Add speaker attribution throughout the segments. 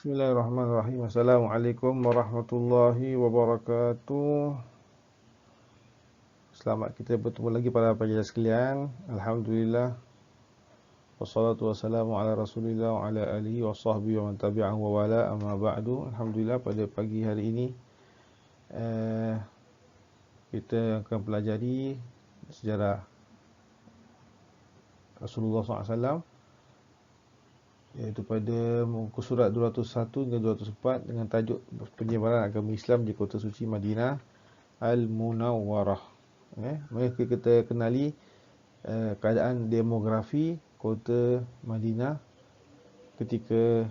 Speaker 1: Bismillahirrahmanirrahim. Assalamualaikum warahmatullahi wabarakatuh. Selamat kita bertemu lagi para pelajar sekalian. Alhamdulillah. Wassalatu wassalamu ala Rasulillah wa ala alihi wa sahbihi wa man tabi'ahu wa wala amma ba'du. Alhamdulillah, pada pagi hari ini kita akan pelajari sejarah Rasulullah SAW, iaitu pada muka surat 201 hingga 204 dengan tajuk penyebaran agama Islam di kota suci Madinah Al-Munawwarah. Mari kita kenali keadaan demografi kota Madinah ketika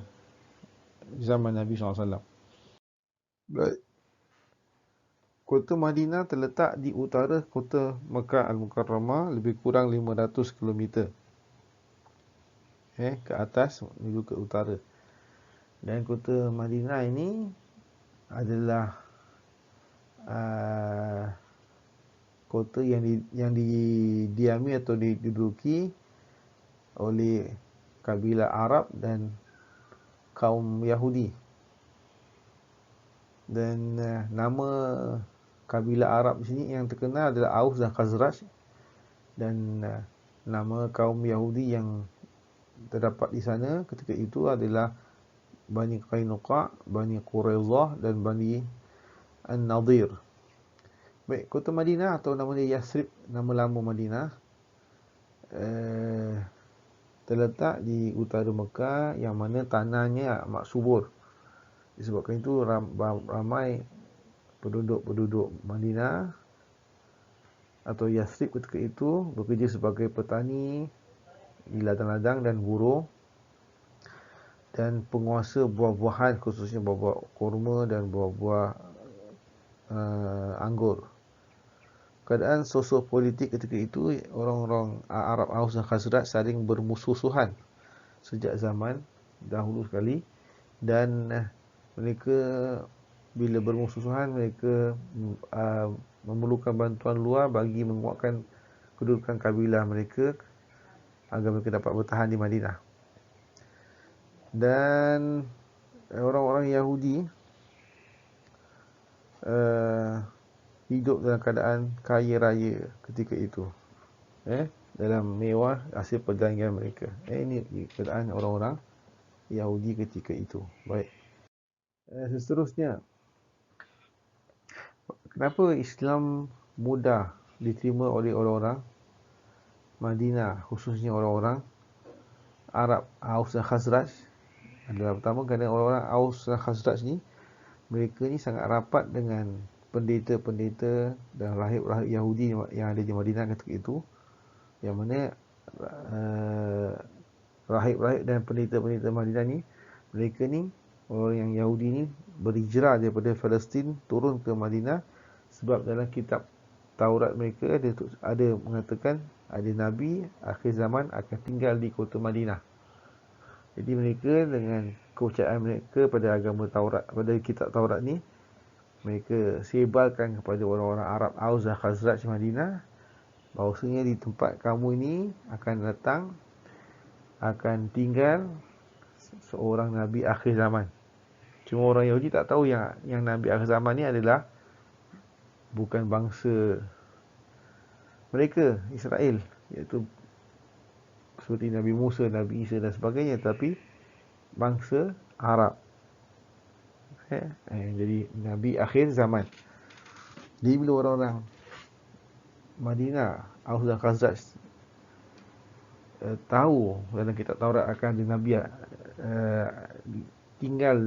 Speaker 1: zaman Nabi SAW. Baik. Kota Madinah terletak di utara kota Mekah Al-Mukarramah, lebih kurang 500 km ke atas menuju ke utara. Dan kota Madinah ini adalah kota yang didiami atau diduduki oleh kabilah Arab dan kaum Yahudi. Dan nama kabilah Arab di sini yang terkenal adalah Aus dan Khazraj, dan nama kaum Yahudi yang terdapat di sana ketika itu adalah Bani Qainuqa, Bani Qurayzah dan Bani An-Nadir. Baik, kota Madinah atau nama dia Yathrib, nama lama Madinah, terletak di utara Mekah yang mana tanahnya amat subur. Disebabkan itu ramai penduduk Madinah atau Yathrib ketika itu bekerja sebagai petani di ladang-ladang dan buruh, dan penguasa buah-buahan, khususnya buah-buah kurma dan buah-buah anggur. Keadaan sosiopolitik ketika itu, orang-orang Arab Aus dan Khazraj saling bermusuhan sejak zaman dahulu sekali, dan mereka bila bermusuhan, mereka memerlukan bantuan luar bagi menguatkan kedudukan kabilah mereka agar mereka dapat bertahan di Madinah. Dan orang-orang Yahudi hidup dalam keadaan kaya raya ketika itu, dalam mewah hasil perdagangan mereka. Ini keadaan orang-orang Yahudi ketika itu. Baik. Seterusnya, kenapa Islam mudah diterima oleh orang-orang Madinah, khususnya orang-orang Arab Aus dan Khazraj? Adalah pertama, kerana orang-orang Aus dan Khazraj ni, mereka ni sangat rapat dengan pendeta-pendeta dan rahib-rahib Yahudi yang ada di Madinah ketika itu, yang mana rahib-rahib dan pendeta-pendeta Madinah ni, mereka ni, orang yang Yahudi ni, berhijrah daripada Palestin turun ke Madinah, sebab dalam kitab Taurat mereka ada mengatakan ada Nabi akhir zaman akan tinggal di kota Madinah. Jadi mereka dengan kepercayaan mereka pada agama Taurat, pada kitab Taurat ni, mereka sebarkan kepada orang-orang Arab Aus dan Khazraj Madinah bahawasanya di tempat kamu ini akan tinggal seorang Nabi akhir zaman. Cuma orang Yahudi tak tahu yang Nabi akhir zaman ni adalah bukan bangsa mereka, Israel, iaitu seperti Nabi Musa, Nabi Isa dan sebagainya, tapi bangsa Arab. Jadi Nabi akhir zaman. Jadi bila orang-orang Madinah, Aus dan Khazraj tahu dalam kitab Taurat akan ada Nabi tinggal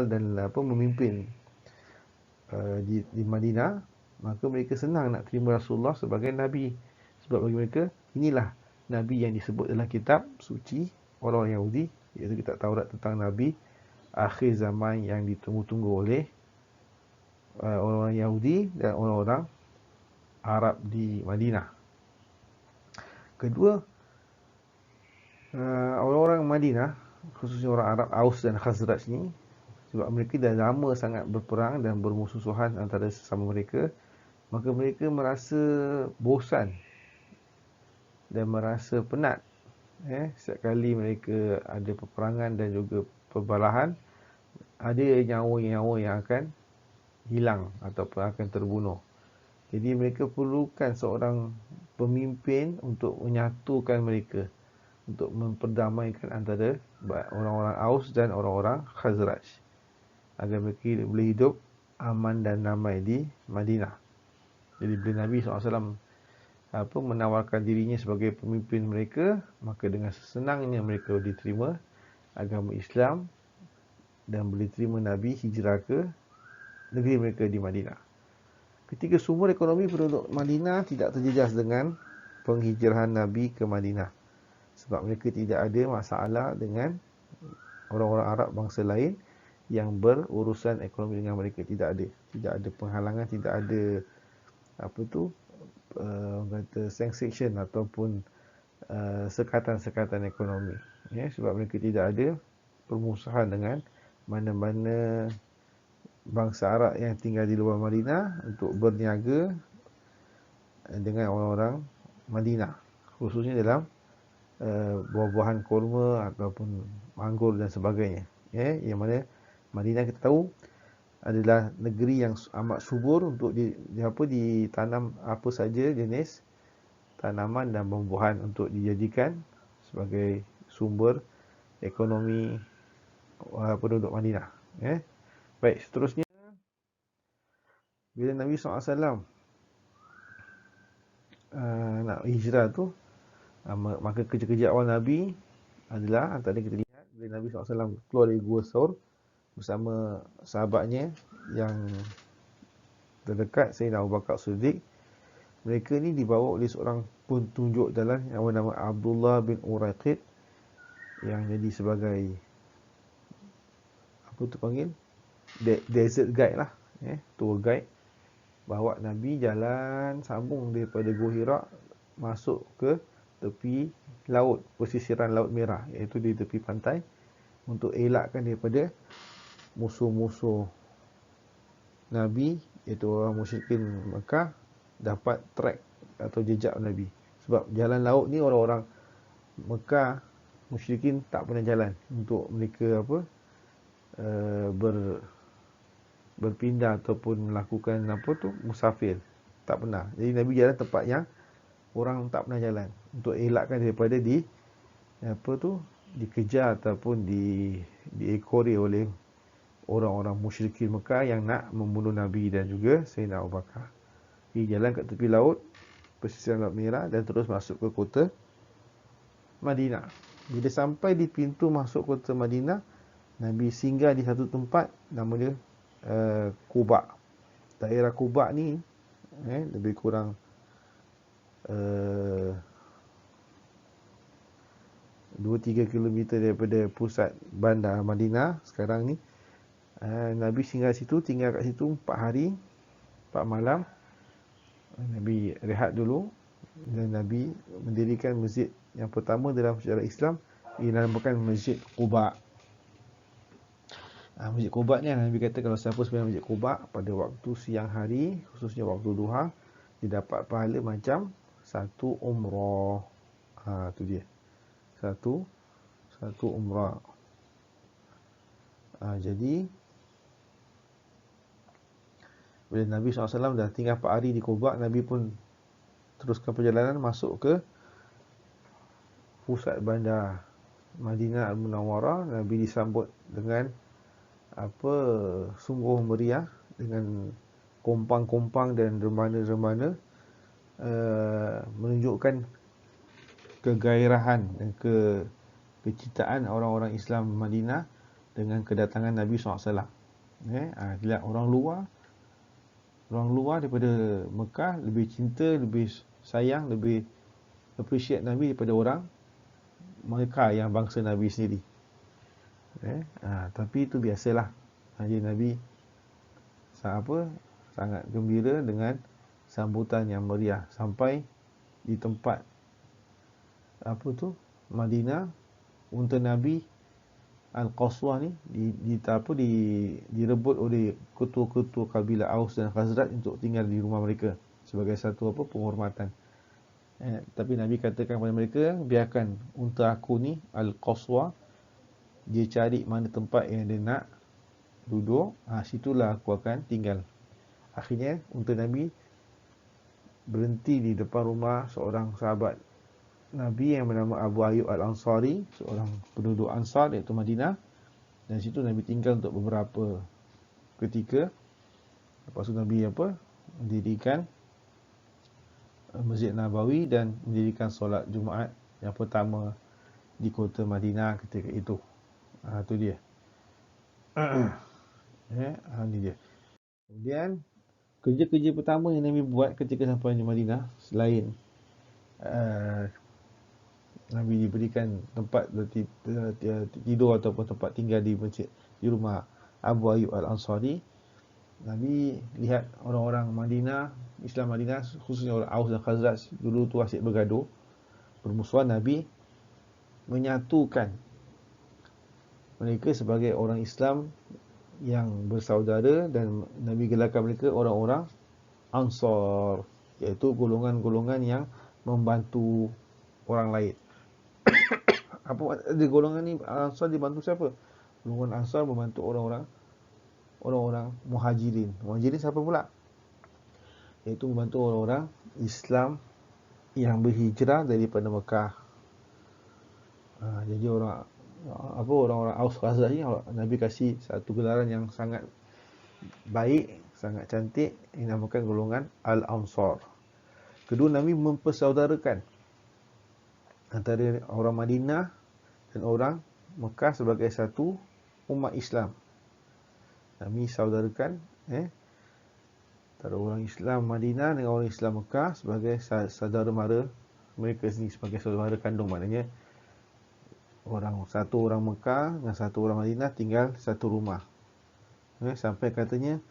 Speaker 1: dan memimpin di Madinah, maka mereka senang nak terima Rasulullah sebagai Nabi. Sebab bagi mereka, inilah Nabi yang disebut dalam kitab suci orang Yahudi, iaitu kitab Taurat tentang Nabi akhir zaman yang ditunggu-tunggu oleh orang-orang Yahudi dan orang-orang Arab di Madinah. Kedua, orang-orang Madinah, khususnya orang Arab Aus dan Khazraj ni, sebab mereka dah lama sangat berperang dan bermusuhan antara sesama mereka, maka mereka merasa bosan dan merasa penat Setiap kali mereka ada peperangan dan juga perbalahan, ada nyawa-nyawa yang akan hilang ataupun akan terbunuh. Jadi mereka perlukan seorang pemimpin untuk menyatukan mereka, untuk memperdamaikan antara orang-orang Aus dan orang-orang Khazraj, agar mereka boleh hidup aman dan damai di Madinah. Jadi bila Nabi SAW menawarkan dirinya sebagai pemimpin mereka, maka dengan senangnya mereka diterima agama Islam dan boleh terima Nabi hijrah ke negeri mereka di Madinah. Ketika sumber ekonomi penduduk Madinah tidak terjejas dengan penghijrahan Nabi ke Madinah, sebab mereka tidak ada masalah dengan orang-orang Arab bangsa lain yang berurusan ekonomi dengan mereka. Tidak ada penghalangan, tidak ada kata sanction ataupun sekatan-sekatan ekonomi. Sebab mereka tidak ada permusuhan dengan mana-mana bangsa Arab yang tinggal di luar Madinah untuk berniaga dengan orang-orang Madinah, khususnya dalam buah-buahan kurma ataupun anggur dan sebagainya. Yang mana Madinah kita tahu adalah negeri yang amat subur untuk ditanam apa saja jenis tanaman dan buah-buahan untuk dijadikan sebagai sumber ekonomi penduduk Madinah. Baik, seterusnya bila Nabi SAW nak hijrah tu, maka kerja-kerja awal Nabi adalah antara kita lihat bila Nabi SAW keluar dari Gua Saur bersama sahabatnya yang terdekat, Sayyidina Abu Bakar Siddiq. Mereka ni dibawa oleh seorang pentunjuk jalan yang bernama Abdullah bin Uraiqid, yang jadi sebagai desert guide lah, tour guide, bawa Nabi jalan sambung daripada Gua Hira masuk ke tepi laut, pesisiran Laut Merah, iaitu di tepi pantai, untuk elakkan daripada musuh-musuh Nabi, iaitu orang musyrikin Mekah, dapat track atau jejak Nabi. Sebab jalan laut ni orang-orang Mekah musyrikin tak pernah jalan, untuk mereka berpindah ataupun melakukan musafir, tak pernah. Jadi Nabi jalan tempat yang orang tak pernah jalan, untuk elakkan daripada dikejar ataupun diekori oleh orang-orang musyrikin Mekah yang nak membunuh Nabi dan juga Sayyidina Abu Bakar. Dia jalan kat tepi laut, pesisiran Laut Merah, dan terus masuk ke kota Madinah. Bila sampai di pintu masuk kota Madinah, Nabi singgah di satu tempat nama dia Quba. Daerah Quba ni lebih kurang 2-3 kilometer daripada pusat bandar Madinah sekarang ni. Nabi singgah situ, tinggal kat situ 4 hari 4 malam. Nabi rehat dulu, dan Nabi mendirikan masjid yang pertama dalam sejarah Islam, dinamakan Masjid Quba. Masjid Quba ni Nabi kata kalau siapa sembahyang Masjid Quba pada waktu siang hari, khususnya waktu duha, dia dapat pahala macam satu umrah. Tu dia, satu umrah. Jadi bila Nabi SAW dah tinggal 4 hari di Quba, Nabi pun teruskan perjalanan masuk ke pusat bandar Madinah Al-Munawwarah. Nabi disambut dengan sungguh meriah, dengan kompang-kompang dan remana-remana, menunjukkan kegairahan dan kecintaan orang-orang Islam Madinah dengan kedatangan Nabi SAW. Lihat orang luar daripada Mekah lebih cinta, lebih sayang, lebih appreciate Nabi daripada orang Mekah yang bangsa Nabi sendiri. Tapi itu biasalah. Jadi Nabi sangat gembira dengan sambutan yang meriah sampai di tempat Madinah. Unta Nabi Al-Qaswah ni direbut oleh ketua-ketua kabilah Aus dan Khazraj untuk tinggal di rumah mereka sebagai satu penghormatan. Tapi Nabi katakan kepada mereka, biarkan unta aku ni Al-Qaswa, dia cari mana tempat yang dia nak duduk, situlah aku akan tinggal. Akhirnya unta Nabi berhenti di depan rumah seorang sahabat Nabi yang bernama Abu Ayyub Al-Ansari, seorang penduduk Ansar iaitu Madinah. Dan situ Nabi tinggal untuk beberapa ketika. Lepas tu Nabi mendirikan Masjid Nabawi dan mendirikan solat Jumaat yang pertama di kota Madinah ketika itu. Itu dia. Ini dia. Kemudian kerja-kerja pertama yang Nabi buat ketika sampai di Madinah, selain Nabi diberikan tempat tidur ataupun tempat tinggal di masjid, di rumah Abu Ayyub Al-Ansari, Nabi lihat orang-orang Madinah, Islam Madinah, khususnya orang Aus dan Khazraj dulu tu asyik bergaduh, bermusuhan. Nabi menyatukan mereka sebagai orang Islam yang bersaudara, dan Nabi gelarkan mereka orang-orang Ansar, iaitu golongan-golongan yang membantu orang lain. Apa di golongan ni Ansar dibantu siapa? Golongan Ansar membantu orang-orang Muhajirin. Muhajirin siapa pula? Iaitu membantu orang-orang Islam yang berhijrah daripada Mekah. Jadi orang-orang Aus Khazraj ni Nabi kasih satu gelaran yang sangat baik, sangat cantik, dinamakan golongan Al-Ansar. Kedua, Nabi mempersaudarakan antara orang Madinah dan orang Mekah sebagai satu umat Islam. Nabi saudarakan antara orang Islam Madinah dengan orang Islam Mekah sebagai saudara mara mereka sendiri, sebagai saudara kandung. Maknanya satu orang Mekah dengan satu orang Madinah tinggal satu rumah. Sampai katanya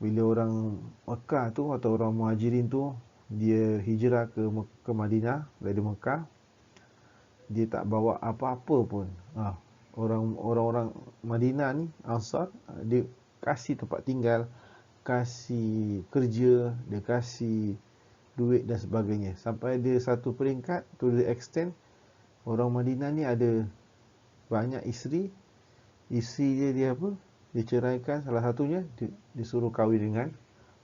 Speaker 1: bila orang Mekah tu atau orang Muhajirin tu dia hijrah ke Madinah dari Mekah, dia tak bawa apa-apa pun. Orang-orang Madinah ni Ansar, dia kasih tempat tinggal, kasih kerja, dia kasih duit dan sebagainya. Sampai dia satu peringkat to the extent orang Madinah ni ada banyak isteri dia ceraikan, salah satunya disuruh kahwin dengan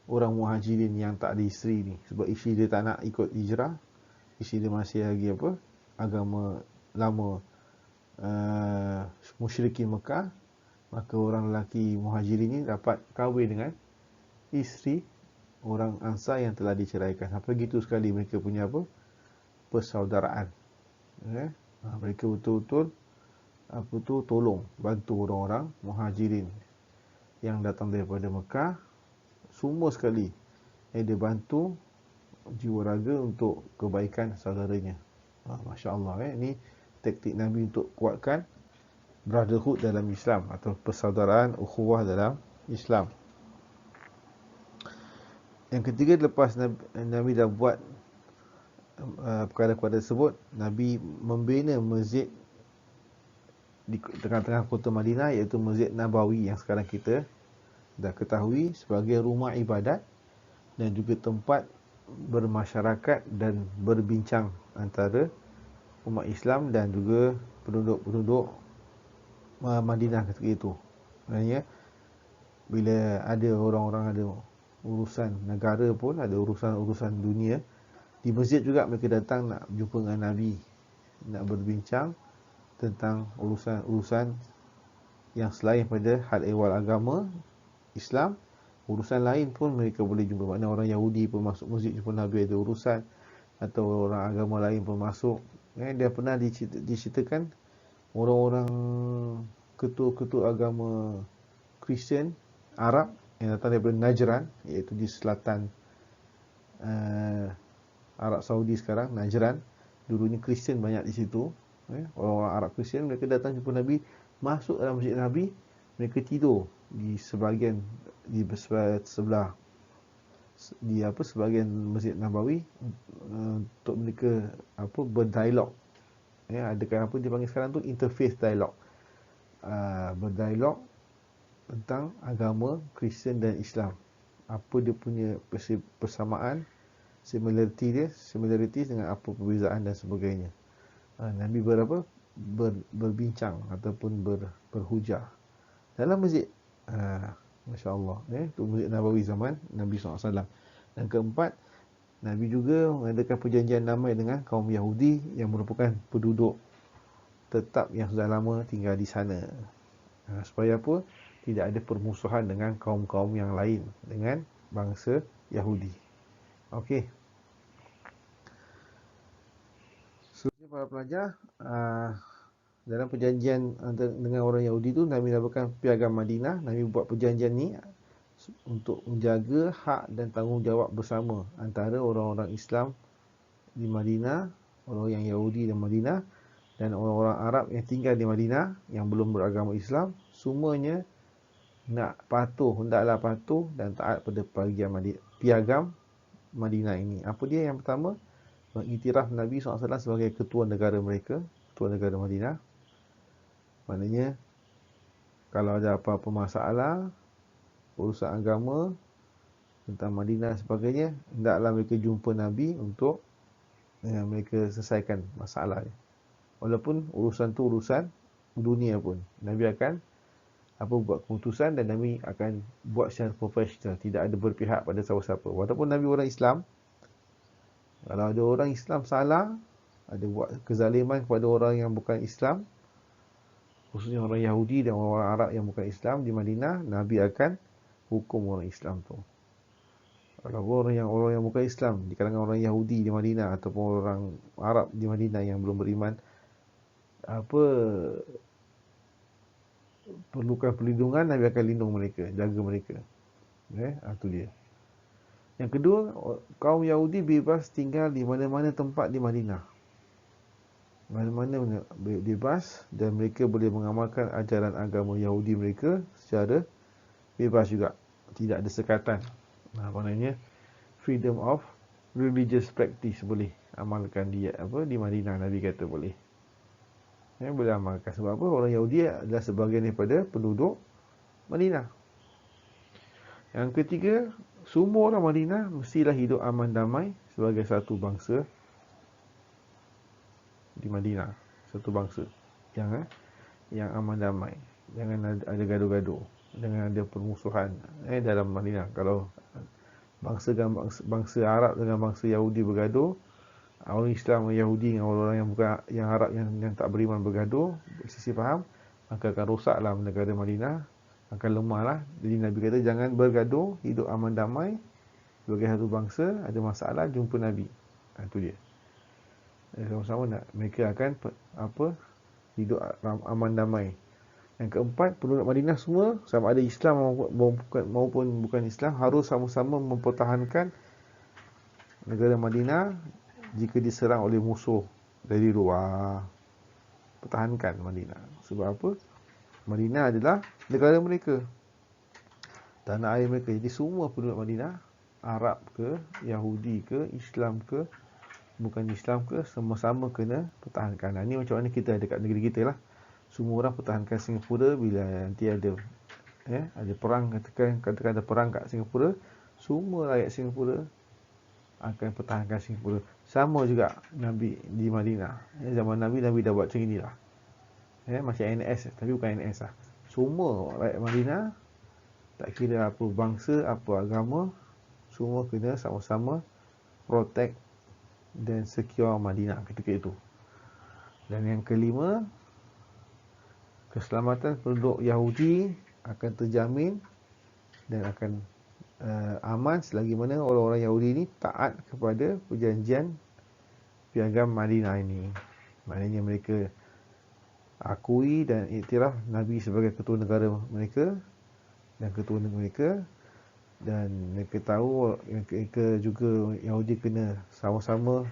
Speaker 1: orang Muhajirin yang tak ada isteri ni, sebab isteri dia tak nak ikut hijrah, isteri dia masih lagi agama lama, musyrikin Mekah. Maka orang lelaki Muhajirin ni dapat kahwin dengan isteri orang Ansar yang telah diceraikan. Sampai gitu sekali mereka punya persaudaraan. Mereka betul-betul tolong, bantu orang-orang Muhajirin yang datang daripada Mekah. Semua sekali dia bantu jiwa raga untuk kebaikan saudaranya. Masya Allah. Ini taktik Nabi untuk kuatkan brotherhood dalam Islam, atau persaudaraan, ukhuwah dalam Islam. Yang ketiga, lepas Nabi dah buat perkara-perkara tersebut, Nabi membina masjid di tengah-tengah kota Madinah, iaitu Masjid Nabawi yang sekarang kita dah ketahui sebagai rumah ibadat dan juga tempat bermasyarakat dan berbincang antara umat Islam dan juga penduduk-penduduk Madinah ketika itu. Maksudnya bila ada orang-orang ada urusan negara pun, ada urusan dunia, di masjid juga mereka datang nak jumpa dengan Nabi, nak berbincang tentang urusan yang selain pada hal ehwal agama Islam. Urusan lain pun mereka boleh jumpa. Maknanya orang Yahudi pun masuk masjid jumpa Nabi ada urusan, atau orang agama lain pun masuk. Dia pernah diceritakan orang-orang ketua-ketua agama Kristian Arab yang datang daripada Najran, iaitu di selatan Arab Saudi sekarang, Najran. Dulunya Kristian banyak di situ. Orang-orang Arab Kristian, mereka datang jumpa Nabi, masuk dalam masjid Nabi, mereka tidur di sebahagian sebelah sebahagian Masjid Nabawi untuk mereka berdialog. Ada dipanggil sekarang tu interfaith dialog. Berdialog tentang agama Kristian dan Islam. Apa dia punya persamaan, similarity dengan apa perbezaan dan sebagainya. Nabi berbincang ataupun berhujah dalam masjid. Masya Allah, itu masjid Nabawi zaman Nabi SAW. Dan keempat, Nabi juga mengadakan perjanjian damai dengan kaum Yahudi yang merupakan penduduk tetap yang sudah lama tinggal di sana. Supaya apa? Tidak ada permusuhan dengan kaum-kaum yang lain, dengan bangsa Yahudi. Okey. Seterusnya para pelajar, dalam perjanjian dengan orang Yahudi tu, Nabi melakukan piagam Madinah. Nabi buat perjanjian ni untuk menjaga hak dan tanggungjawab bersama antara orang-orang Islam di Madinah, orang yang Yahudi di Madinah, dan orang-orang Arab yang tinggal di Madinah yang belum beragama Islam. Semuanya hendaklah patuh dan taat pada piagam Madinah ini. Apa dia? Yang pertama, mengiktiraf Nabi SAW sebagai ketua negara mereka, ketua negara Madinah. Maknanya kalau ada apa-apa masalah urusan agama tentang Madinah dan sebagainya, hendaklah mereka jumpa Nabi untuk mereka selesaikan masalah. Walaupun urusan tu urusan dunia pun, Nabi akan buat keputusan dan Nabi akan buat secara profesional, tidak ada berpihak pada siapa-siapa. Walaupun Nabi orang Islam, kalau ada orang Islam salah, ada buat kezaliman kepada orang yang bukan Islam, khususnya orang Yahudi dan orang Arab yang bukan Islam di Madinah, Nabi akan hukum orang Islam tu. Kalau orang yang bukan Islam di kalangan orang Yahudi di Madinah ataupun orang Arab di Madinah yang belum beriman, perlukan perlindungan, Nabi akan lindung mereka, jaga mereka. Itu dia. Yang kedua, kaum Yahudi bebas tinggal di mana-mana tempat di Madinah. Mana-mana bebas, dan mereka boleh mengamalkan ajaran agama Yahudi mereka secara bebas juga. Tidak ada sekatan. Maknanya freedom of religious practice boleh amalkan di Madinah. Nabi kata boleh. Boleh amalkan. Sebab apa? Orang Yahudi adalah sebahagian daripada penduduk Madinah. Yang ketiga, semua orang Madinah mestilah hidup aman damai sebagai satu bangsa di Madinah. Satu bangsa yang aman damai. Jangan ada gaduh-gaduh, jangan ada permusuhan dalam Madinah. Kalau bangsa Arab dengan bangsa Yahudi bergaduh, orang Islam, orang Yahudi dengan orang yang bukan yang Arab yang tak beriman bergaduh, bersisi faham, maka akan rosaklah negara Madinah, akan lemahlah. Jadi Nabi kata jangan bergaduh, hidup aman damai sebagai satu bangsa. Ada masalah, jumpa Nabi. Itu dia. Sama-sama nak mereka akan hidup aman damai. Yang keempat, penduduk Madinah semua, sama ada Islam maupun bukan Islam, harus sama-sama mempertahankan negara Madinah jika diserang oleh musuh dari luar. Pertahankan Madinah. Sebab apa? Madinah adalah negara mereka, tanah air mereka. Jadi semua penduduk Madinah, Arab ke, Yahudi ke, Islam ke, bukan Islam ke, sama-sama kena pertahankan. Ini macam mana kita dekat negeri kita lah. Semua orang pertahankan Singapura. Bila nanti ada perang, katakan ada perang kat Singapura, semua rakyat Singapura akan pertahankan Singapura. Sama juga Nabi di Madinah. Zaman Nabi dah buat macam inilah. Macam NS, tapi bukan NS lah. Semua rakyat Madinah, tak kira apa bangsa, apa agama, semua kena sama-sama protect dan secure Madinah ketika itu. Dan yang kelima, keselamatan penduduk Yahudi akan terjamin dan akan aman selagi mana orang-orang Yahudi ini taat kepada perjanjian piagam Madinah ini. Maknanya mereka akui dan iktiraf Nabi sebagai ketua negara mereka dan ketua negara mereka, dan mereka tahu mereka juga Yahudi kena sama-sama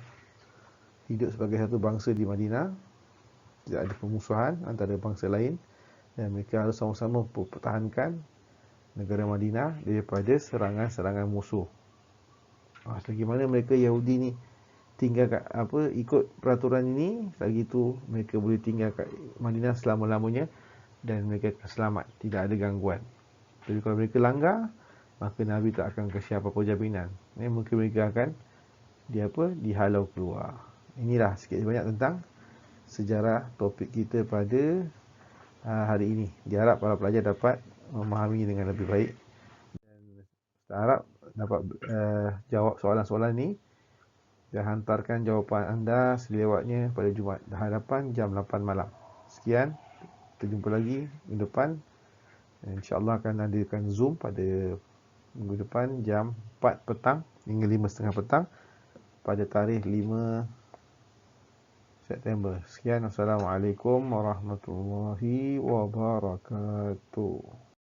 Speaker 1: hidup sebagai satu bangsa di Madinah. Tidak ada permusuhan antara bangsa lain, dan mereka harus sama-sama pertahankan negara Madinah daripada serangan-serangan musuh. Selagi mana mereka Yahudi ni tinggal ikut peraturan ini, selagi itu mereka boleh tinggal kat Madinah selama-lamanya dan mereka akan selamat, tidak ada gangguan. Tapi kalau mereka langgar, maka Nabi tak akan kasih apa-apa jaminan. Mungkin mereka akan dihalau keluar. Inilah sikit sebanyak tentang sejarah topik kita pada hari ini. Diharap para pelajar dapat memahami dengan lebih baik. Saya harap dapat jawab soalan-soalan ni dan hantarkan jawapan anda selewatnya pada Jumaat hadapan jam 8 malam. Sekian, kita jumpa lagi minggu depan. InsyaAllah akan adakan Zoom pada minggu depan jam 4 petang hingga 5.30 petang pada tarikh 5 September. Sekian, Assalamualaikum warahmatullahi wabarakatuh.